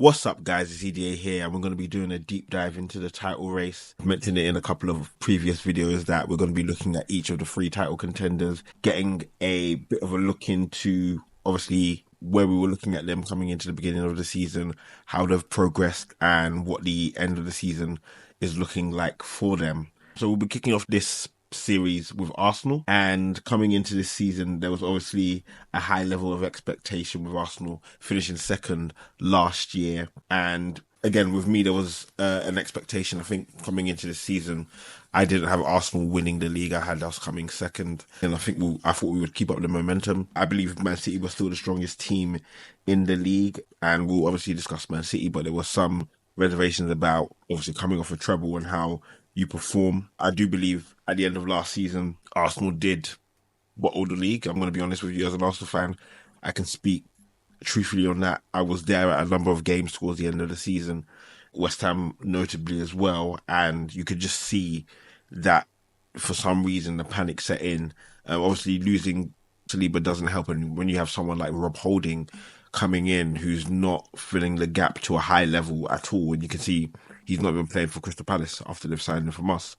What's up, guys? It's EDA here, and we're going to be doing a deep dive into the title race. I've mentioned it in a couple of previous videos that we're going to be looking at each of the three title contenders, getting a bit of a look into, obviously, where we were looking at them coming into the beginning of the season, how they've progressed, and what the end of the season is looking like for them. So we'll be kicking off this series with Arsenal, and coming into this season there was obviously a high level of expectation with Arsenal finishing second last year, and again with me there was an expectation. I think coming into this season I didn't have Arsenal winning the league. I had us coming second, and I thought we would keep up the momentum. I believe Man City was still the strongest team in the league, and we'll obviously discuss Man City, but there were some reservations about obviously coming off a treble and how you perform. I do believe at the end of last season, Arsenal did bottle the league. I'm going to be honest with you, as an Arsenal fan, I can speak truthfully on that. I was there at a number of games towards the end of the season, West Ham notably as well, and you could just see that for some reason the panic set in. Obviously, losing Saliba doesn't help, and when you have someone like Rob Holding coming in who's not filling the gap to a high level at all, and you can see he's not been playing for Crystal Palace after they've signed him from us.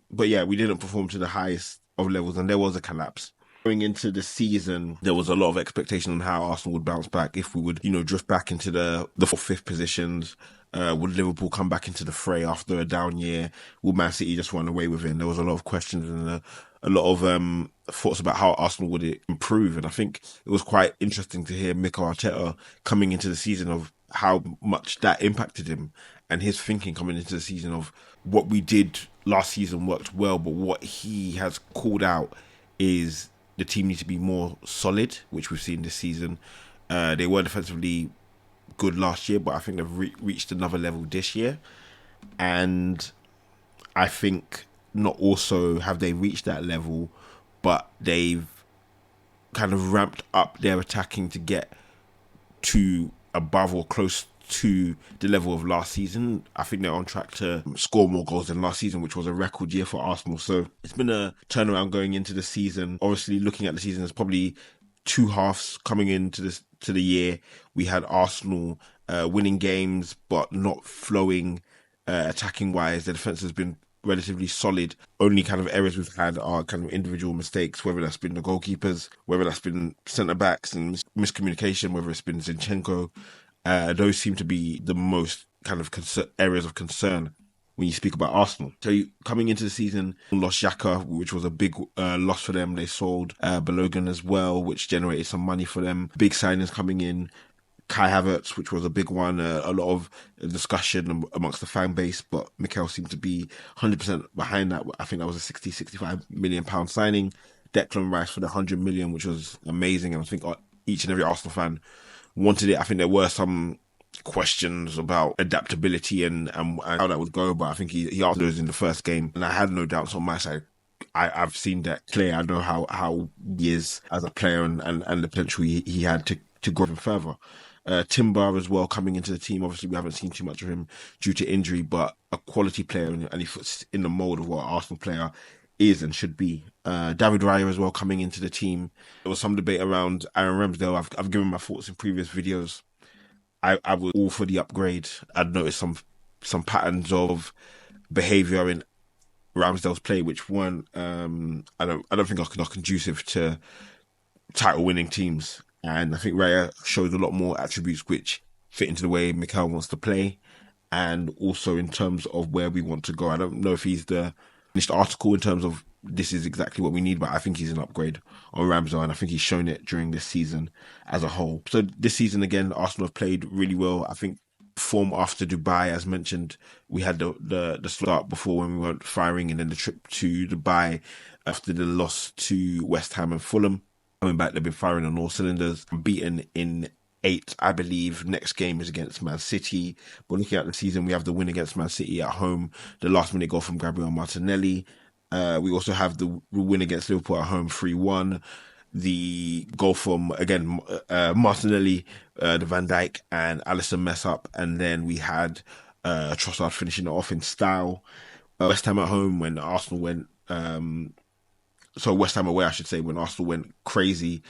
But yeah, we didn't perform to the highest of levels, and there was a collapse. Going into the season, there was a lot of expectation on how Arsenal would bounce back, if we would, drift back into the fourth, fifth positions. Would Liverpool come back into the fray after a down year? Would Man City just run away with it? And there was a lot of questions and a lot of thoughts about how Arsenal would improve. And I think it was quite interesting to hear Mikel Arteta coming into the season of how much that impacted him, and his thinking coming into the season of what we did last season worked well, but what he has called out is the team needs to be more solid, which we've seen this season. They were defensively good last year, but I think they've reached another level this year. And I think not also have they reached that level, but they've kind of ramped up their attacking to get to above or close to the level of last season. I think they're on track to score more goals than last season, which was a record year for Arsenal. So it's been a turnaround going into the season. Obviously, looking at the season, there's probably two halves coming into the year. We had Arsenal winning games, but not flowing attacking wise. The defense has been relatively solid. Only kind of errors we've had are kind of individual mistakes, whether that's been the goalkeepers, whether that's been centre backs and miscommunication, whether it's been Zinchenko. Those seem to be the most kind of areas of concern when you speak about Arsenal. So coming into the season, lost Xhaka, which was a big loss for them. They sold Balogun as well, which generated some money for them. Big signings coming in. Kai Havertz, which was a big one, a lot of discussion amongst the fan base, but Mikel seemed to be 100% behind that. I think that was a 65 million pound signing. Declan Rice for the 100 million, which was amazing, and I think each and every Arsenal fan wanted it. I think there were some questions about adaptability and how that would go, but I think he answered those in the first game, and I had no doubts on my side. I've seen that clear. I know how he is as a player and the potential he had to grow even further. Timber as well coming into the team. Obviously, we haven't seen too much of him due to injury, but a quality player, and he fits in the mold of what an Arsenal player is and should be. David Raya as well coming into the team. There was some debate around Aaron Ramsdale. I've given my thoughts in previous videos. I was all for the upgrade. I'd noticed some patterns of behaviour in Ramsdale's play which weren't I don't think are conducive to title winning teams. And I think Raya shows a lot more attributes which fit into the way Mikel wants to play, and also in terms of where we want to go. I don't know if he's the finished article in terms of this is exactly what we need, but I think he's an upgrade on Ramsdale, and I think he's shown it during this season as a whole. So this season, again, Arsenal have played really well. I think form after Dubai, as mentioned, we had the start before when we weren't firing, and then the trip to Dubai after the loss to West Ham and Fulham. Coming back, they've been firing on all cylinders. Beaten in 8, I believe. Next game is against Man City. But looking at the season, we have the win against Man City at home, the last minute goal from Gabriel Martinelli. We also have the win against Liverpool at home, 3-1. The goal from, again, Martinelli, the Van Dijk and Alisson mess up. And then we had Trossard finishing it off in style. West Ham at home when Arsenal went... West Ham away, I should say, when Arsenal went crazy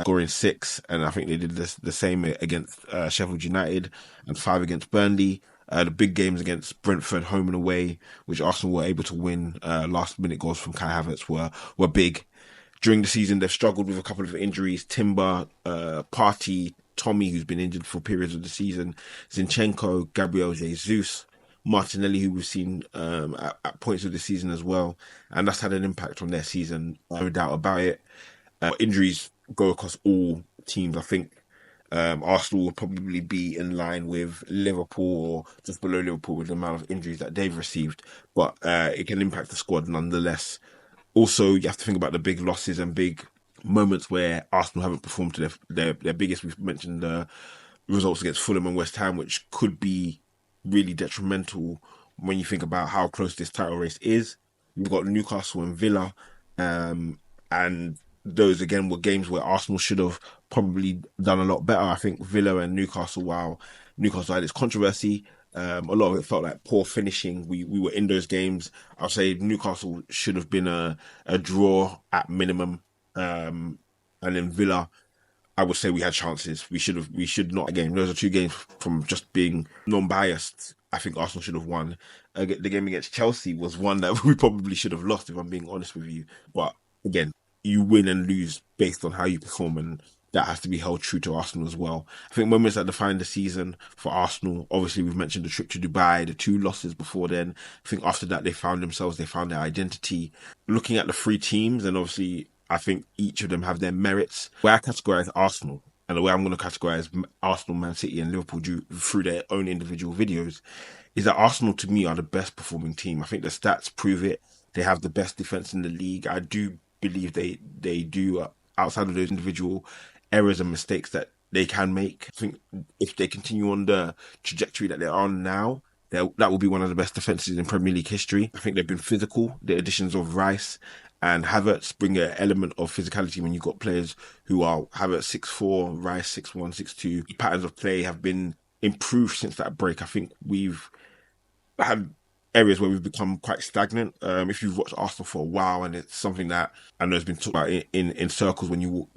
scoring 6, and I think they did the same against Sheffield United, and 5 against Burnley. The big games against Brentford, home and away, which Arsenal were able to win. Last minute goals from Kai Havertz were big. During the season, they've struggled with a couple of injuries. Timber, Partey, Tommy, who's been injured for periods of the season, Zinchenko, Gabriel Jesus, Martinelli, who we've seen at points of the season as well. And that's had an impact on their season, no doubt about it. Injuries go across all teams. I think Arsenal will probably be in line with Liverpool or just below Liverpool with the amount of injuries that they've received. But it can impact the squad nonetheless. Also, you have to think about the big losses and big moments where Arsenal haven't performed to their biggest. We've mentioned the results against Fulham and West Ham, which could be really detrimental when you think about how close this title race is. We've got Newcastle and Villa, and those again were games where Arsenal should have probably done a lot better. I think Villa and Newcastle, while Newcastle had its controversy, a lot of it felt like poor finishing. We were in those games. I'll say Newcastle should have been a draw at minimum. And then Villa, I would say we had chances. We should not. Again, those are two games from just being non-biased. I think Arsenal should have won. The game against Chelsea was one that we probably should have lost, if I'm being honest with you. But again, you win and lose based on how you perform, and that has to be held true to Arsenal as well. I think moments that define the season for Arsenal, obviously we've mentioned the trip to Dubai, the 2 losses before then. I think after that they found their identity. Looking at the 3 teams, and obviously I think each of them have their merits. Where I categorize Arsenal, and the way I'm going to categorize Arsenal, Man City and Liverpool through their own individual videos, is that Arsenal to me are the best performing team. I think the stats prove it. They have the best defense in the league. I do believe they do, outside of those individual errors and mistakes that they can make. I think if they continue on the trajectory that they're on now, that will be one of the best defenses in Premier League history. I think they've been physical. The additions of Rice and Havertz bring an element of physicality when you've got players who are Havertz 6'4", Rice 6'1", 6'2". Patterns of play have been improved since that break. I think we've had areas where we've become quite stagnant. If you've watched Arsenal for a while, and it's something that I know has been talked about in circles when you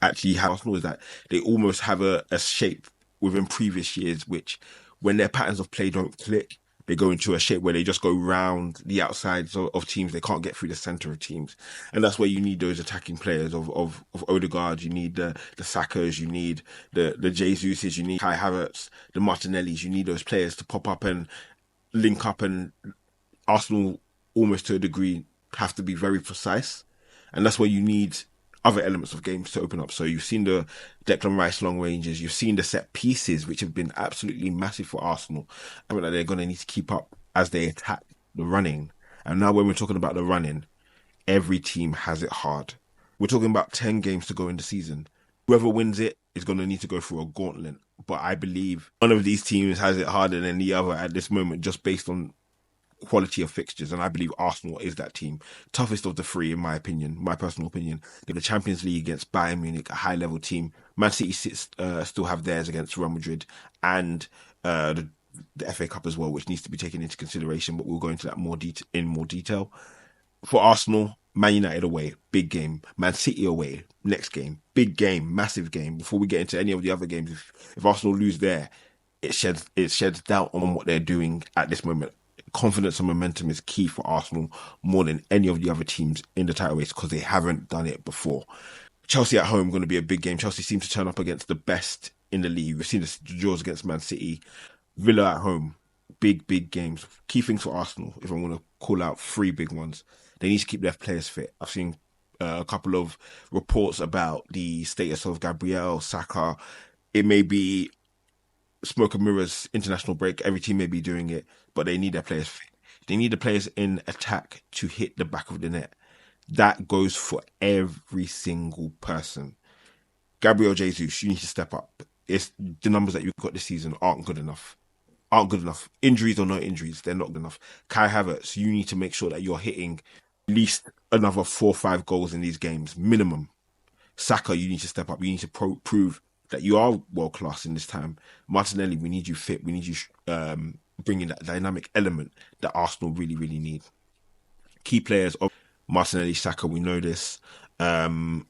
actually have Arsenal, is that they almost have a shape within previous years, which when their patterns of play don't click, they go into a shape where they just go round the outsides of teams. They can't get through the centre of teams. And that's where you need those attacking players of Odegaard. You need the Sakas, you need the Jesuses, you need Kai Havertz, the Martinellis. You need those players to pop up and link up, and Arsenal, almost to a degree, have to be very precise. And that's where you need other elements of games to open up. So you've seen the Declan Rice long ranges, you've seen the set pieces, which have been absolutely massive for Arsenal. I mean, that they're going to need to keep up as they attack the running. And now when we're talking about the running, every team has it hard. We're talking about 10 games to go in the season. Whoever wins it is going to need to go through a gauntlet. But I believe one of these teams has it harder than the other at this moment, just based on quality of fixtures, and I believe Arsenal is that team. Toughest of the 3, in my opinion, my personal opinion. The Champions League against Bayern Munich, a high-level team. Man City still have theirs against Real Madrid, and the FA Cup as well, which needs to be taken into consideration, but we'll go into that in more detail. For Arsenal, Man United away, big game. Man City away, next game, big game, massive game. Before we get into any of the other games, if Arsenal lose there, it sheds doubt on what they're doing at this moment. Confidence and momentum is key for Arsenal more than any of the other teams in the title race, because they haven't done it before. Chelsea at home, going to be a big game. Chelsea seem to turn up against the best in the league. We've seen the draws against Man City. Villa at home, big games. Key things for Arsenal, if I'm going to call out 3 big ones, they need to keep their players fit. I've seen a couple of reports about the status of Gabriel, Saka. It may be smoke and mirrors, international break. Every team may be doing it, but they need their players fit. They need the players in attack to hit the back of the net. That goes for every single person. Gabriel Jesus, you need to step up. It's the numbers that you've got this season aren't good enough. Injuries or no injuries, they're not good enough. Kai Havertz, you need to make sure that you're hitting at least another 4 or 5 goals in these games, minimum. Saka, you need to step up. You need to prove that you are world class in this time. Martinelli, we need you fit. We need you bringing that dynamic element that Arsenal really, really need. Key players of Martinelli, Saka, we know this. Declan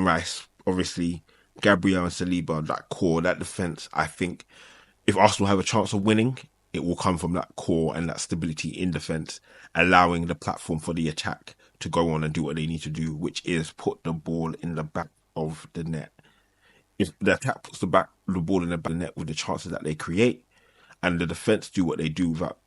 Rice, obviously Gabriel and Saliba, that core, that defense. I think if Arsenal have a chance of winning, it will come from that core and that stability in defense, allowing the platform for the attack to go on and do what they need to do, which is put the ball in the back of the net. If the attack puts the ball in the back of the net with the chances that they create, and the defense do what they do without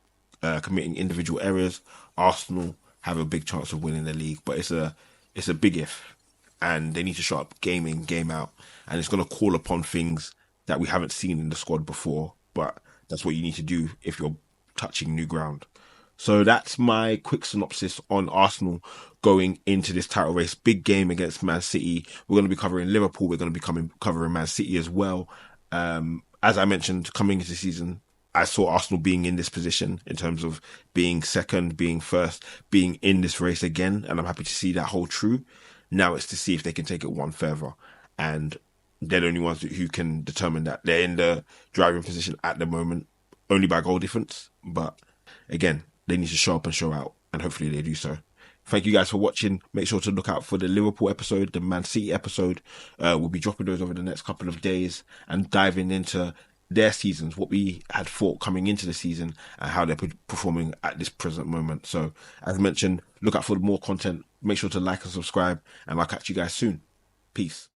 committing individual errors, Arsenal have a big chance of winning the league. But it's a big if, and they need to show up game in, game out, and it's going to call upon things that we haven't seen in the squad before. But that's what you need to do if you're touching new ground. So that's my quick synopsis on Arsenal going into this title race. Big game against Man City. We're going to be covering Liverpool. We're going to be covering Man City as well. As I mentioned, coming into the season, I saw Arsenal being in this position in terms of being second, being first, being in this race again. And I'm happy to see that hold true. Now it's to see if they can take it one further. And they're the only ones who can determine that. They're in the driving position at the moment, only by goal difference. But again, they need to show up and show out, and hopefully they do so. Thank you guys for watching. Make sure to look out for the Liverpool episode, the Man City episode. We'll be dropping those over the next couple of days and diving into their seasons, what we had thought coming into the season, and how they're performing at this present moment. So, as mentioned, look out for more content. Make sure to like and subscribe, and I'll catch you guys soon. Peace.